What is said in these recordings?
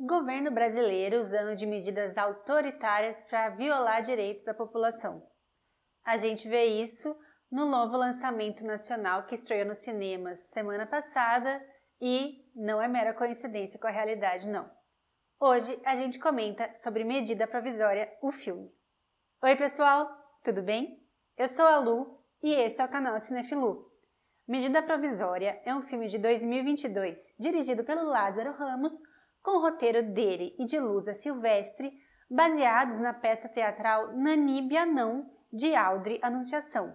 Governo brasileiro usando de medidas autoritárias para violar direitos da população. A gente vê isso no novo lançamento nacional que estreou nos cinemas semana passada e não é mera coincidência com a realidade, não. Hoje a gente comenta sobre Medida Provisória, o filme. Oi pessoal, tudo bem? Eu sou a Lu e esse é o canal Cinefilu. Medida Provisória é um filme de 2022 dirigido pelo Lázaro Ramos, com o roteiro dele e de Lusa Silvestre, baseados na peça teatral Nanibia Não, de Audrey Anunciação.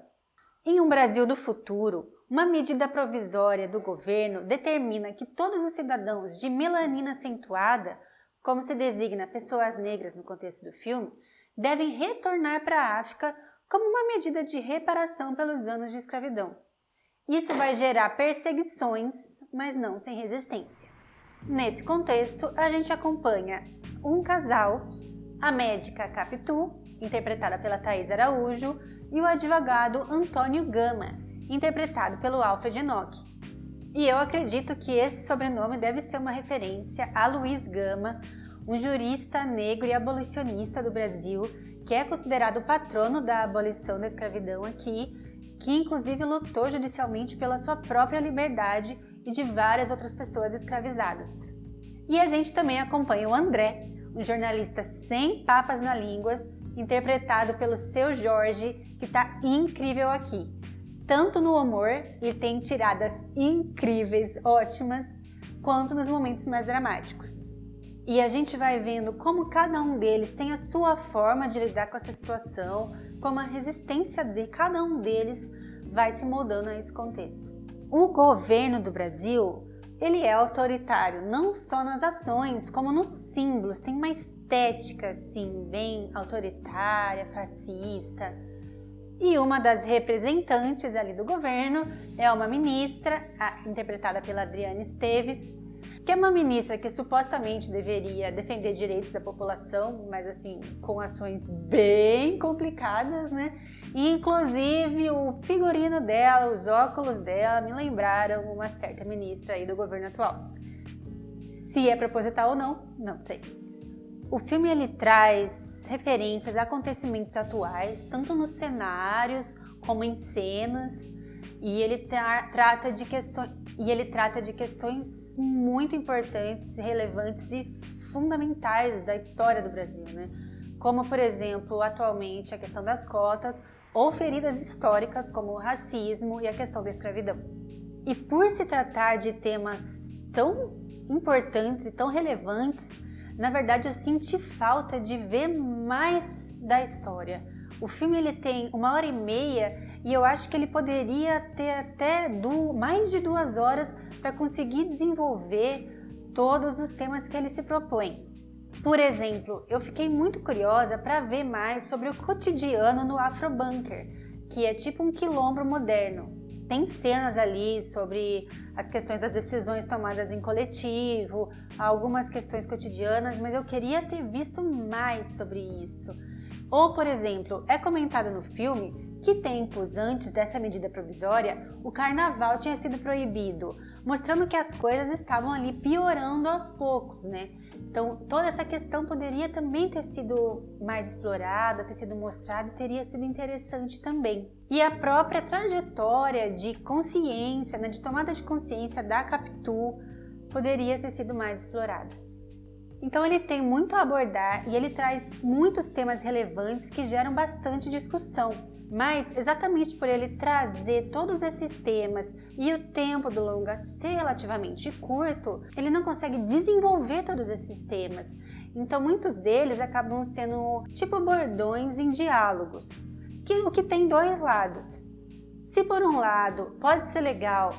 Em um Brasil do futuro, uma medida provisória do governo determina que todos os cidadãos de melanina acentuada, como se designa pessoas negras no contexto do filme, devem retornar para a África como uma medida de reparação pelos anos de escravidão. Isso vai gerar perseguições, mas não sem resistência. Nesse contexto, a gente acompanha um casal, a médica Capitu, interpretada pela Thaís Araújo, e o advogado Antônio Gama, interpretado pelo Alfred Enoch. E eu acredito que esse sobrenome deve ser uma referência a Luiz Gama, um jurista negro e abolicionista do Brasil, que é considerado o patrono da abolição da escravidão aqui, que inclusive lutou judicialmente pela sua própria liberdade e de várias outras pessoas escravizadas. E a gente também acompanha o André, um jornalista sem papas na língua, interpretado pelo Seu Jorge, que está incrível aqui. Tanto no humor, e tem tiradas incríveis, ótimas, quanto nos momentos mais dramáticos. E a gente vai vendo como cada um deles tem a sua forma de lidar com essa situação, como a resistência de cada um deles vai se moldando a esse contexto. O governo do Brasil, ele é autoritário, não só nas ações, como nos símbolos. Tem uma estética, assim, bem autoritária, fascista. E uma das representantes ali do governo é uma ministra, interpretada pela Adriana Esteves, que é uma ministra que supostamente deveria defender direitos da população, mas assim, com ações bem complicadas, né? E inclusive o figurino dela, os óculos dela me lembraram uma certa ministra aí do governo atual. Se é proposital ou não, não sei. O filme ele traz referências a acontecimentos atuais, tanto nos cenários como em cenas, e ele trata de questões muito importantes, relevantes e fundamentais da história do Brasil, né? Como, por exemplo, atualmente a questão das cotas ou feridas históricas como o racismo e a questão da escravidão. E por se tratar de temas tão importantes e tão relevantes, na verdade eu senti falta de ver mais da história. O filme ele tem 1h30 e eu acho que ele poderia ter até mais de 2 horas para conseguir desenvolver todos os temas que ele se propõe. Por exemplo, eu fiquei muito curiosa para ver mais sobre o cotidiano no Afrobunker, que é tipo um quilombo moderno. Tem cenas ali sobre as questões das decisões tomadas em coletivo, algumas questões cotidianas, mas eu queria ter visto mais sobre isso. Ou, por exemplo, é comentado no filme que tempos antes dessa medida provisória, o carnaval tinha sido proibido, mostrando que as coisas estavam ali piorando aos poucos, né? Então, toda essa questão poderia também ter sido mais explorada, ter sido mostrada e teria sido interessante também. E a própria trajetória de consciência, né, de tomada de consciência da Capitu poderia ter sido mais explorada. Então ele tem muito a abordar e ele traz muitos temas relevantes que geram bastante discussão. Mas exatamente por ele trazer todos esses temas e o tempo do longa ser relativamente curto, ele não consegue desenvolver todos esses temas. Então muitos deles acabam sendo tipo bordões em diálogos, o que tem dois lados. Se por um lado pode ser legal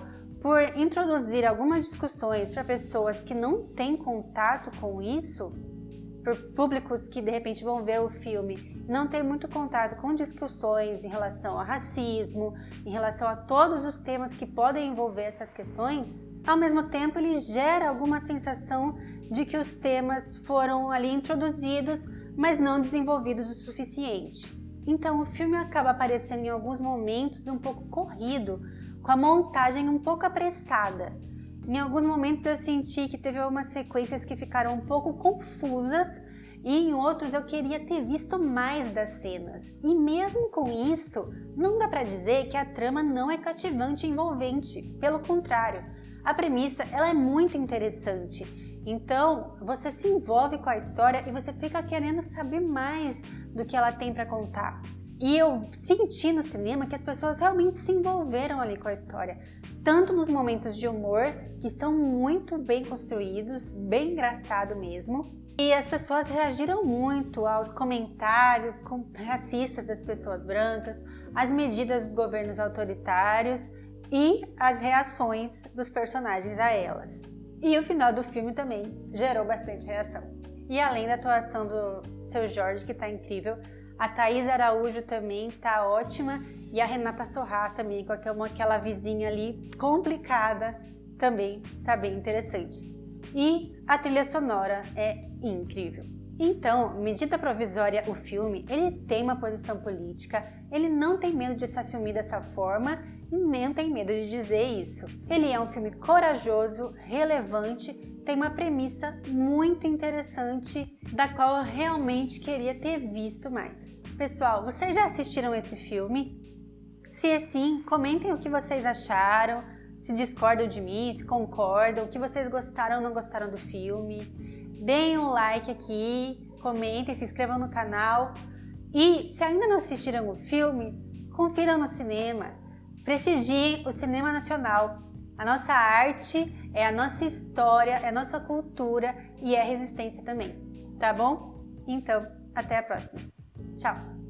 por introduzir algumas discussões para pessoas que não têm contato com isso, por públicos que de repente vão ver o filme, não tem muito contato com discussões em relação ao racismo, em relação a todos os temas que podem envolver essas questões, ao mesmo tempo ele gera alguma sensação de que os temas foram ali introduzidos, mas não desenvolvidos o suficiente. Então o filme acaba aparecendo em alguns momentos um pouco corrido, com a montagem um pouco apressada. Em alguns momentos eu senti que teve algumas sequências que ficaram um pouco confusas e em outros eu queria ter visto mais das cenas. E mesmo com isso, não dá pra dizer que a trama não é cativante e envolvente. Pelo contrário, a premissa ela é muito interessante. Então, você se envolve com a história e você fica querendo saber mais do que ela tem para contar. E eu senti no cinema que as pessoas realmente se envolveram ali com a história. Tanto nos momentos de humor, que são muito bem construídos, bem engraçado mesmo. E as pessoas reagiram muito aos comentários racistas das pessoas brancas, às medidas dos governos autoritários e às reações dos personagens a elas. E o final do filme também gerou bastante reação. E além da atuação do Seu Jorge, que tá incrível, a Thaís Araújo também tá ótima e a Renata Sorrah também, com aquela vizinha ali complicada, também tá bem interessante. E a trilha sonora é incrível. Então, Medida Provisória, o filme, ele tem uma posição política, ele não tem medo de se assumir dessa forma e nem tem medo de dizer isso. Ele é um filme corajoso, relevante, tem uma premissa muito interessante, da qual eu realmente queria ter visto mais. Pessoal, vocês já assistiram esse filme? Se é sim, comentem o que vocês acharam, se discordam de mim, se concordam, o que vocês gostaram ou não gostaram do filme. Deem um like aqui, comentem, se inscrevam no canal. E se ainda não assistiram o filme, confiram no cinema. Prestigiem o cinema nacional. A nossa arte é a nossa história, é a nossa cultura e é resistência também. Tá bom? Então, até a próxima. Tchau!